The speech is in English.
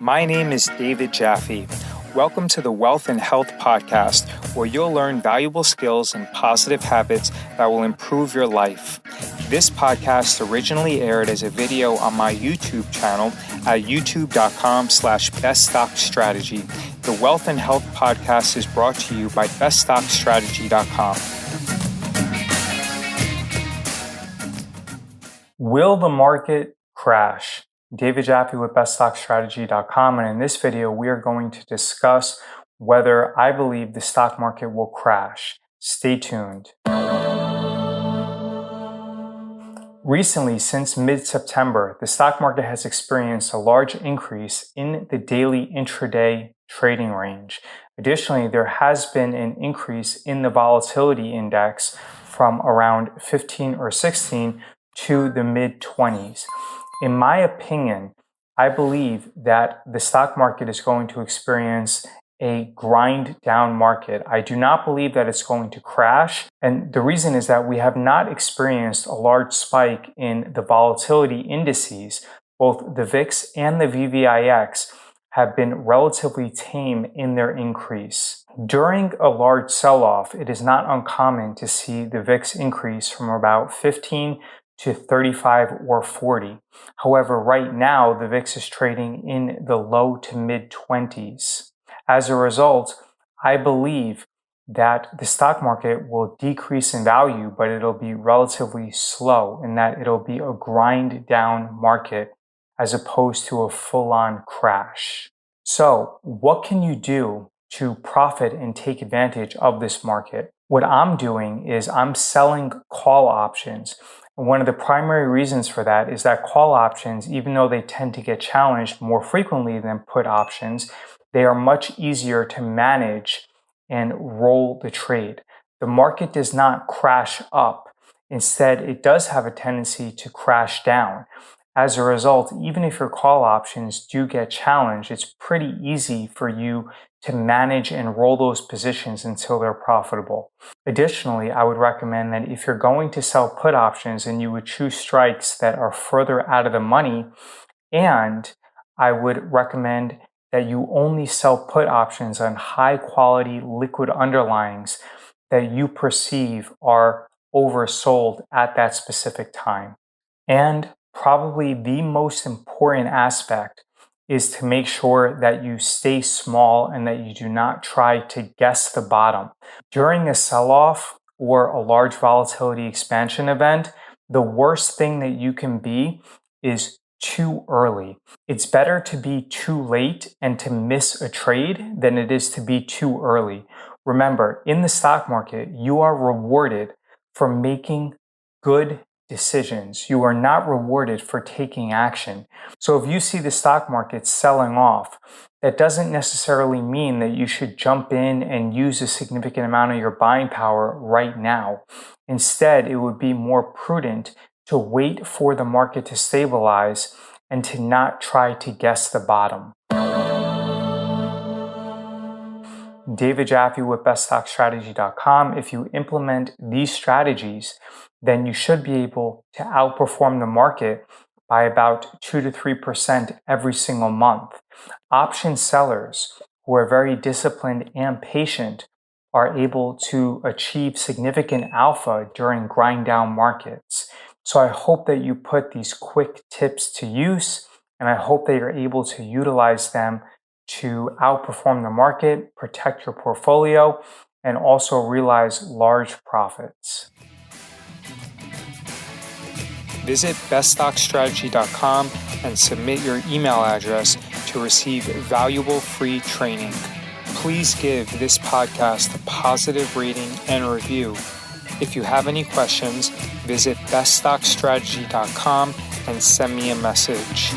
My name is David Jaffe. Welcome to the Wealth and Health Podcast, where you'll learn valuable skills and positive habits that will improve your life. This podcast originally aired as a video on my YouTube channel at youtube.com/BestStockStrategy. The Wealth and Health Podcast is brought to you by BestStockStrategy.com. Will the market crash? David Jaffe with BestStockStrategy.com, and in this video we are going to discuss whether I believe the stock market will crash. Stay tuned. Recently, since mid-September, the stock market has experienced a large increase in the daily intraday trading range. Additionally, there has been an increase in the volatility index from around 15 or 16 to the mid-20s. In my opinion, I believe that the stock market is going to experience a grind down market. I do not believe that it's going to crash. And the reason is that we have not experienced a large spike in the volatility indices. Both the VIX and the VVIX have been relatively tame in their increase. During a large sell-off, it is not uncommon to see the VIX increase from about 15 to 35 or 40. However, right now, the VIX is trading in the low to mid 20s. As a result, I believe that the stock market will decrease in value, but it'll be relatively slow in that it'll be a grind down market as opposed to a full-on crash. So what can you do to profit and take advantage of this market? What I'm doing is I'm selling call options. And one of the primary reasons for that is that call options, even though they tend to get challenged more frequently than put options, they are much easier to manage and roll the trade. The market does not crash up. Instead, it does have a tendency to crash down. As a result, even if your call options do get challenged, it's pretty easy for you to manage and roll those positions until they're profitable. Additionally, I would recommend that if you're going to sell put options, and you would choose strikes that are further out of the money, and I would recommend that you only sell put options on high quality liquid underlyings that you perceive are oversold at that specific time. And probably the most important aspect is to make sure that you stay small and that you do not try to guess the bottom. During a sell-off or a large volatility expansion event, the worst thing that you can be is too early. It's better to be too late and to miss a trade than it is to be too early. Remember, in the stock market, you are rewarded for making good decisions. You are not rewarded for taking action. So if you see the stock market selling off, that doesn't necessarily mean that you should jump in and use a significant amount of your buying power right now. Instead, it would be more prudent to wait for the market to stabilize and to not try to guess the bottom. David Jaffe with BestStockStrategy.com. If you implement these strategies, then you should be able to outperform the market by about 2 to 3% every single month. Option sellers who are very disciplined and patient are able to achieve significant alpha during grind down markets. So I hope that you put these quick tips to use, and I hope that you're able to utilize them to outperform the market, protect your portfolio, and also realize large profits. Visit BestStockStrategy.com and submit your email address to receive valuable free training. Please give this podcast a positive rating and review. If you have any questions, visit BestStockStrategy.com and send me a message.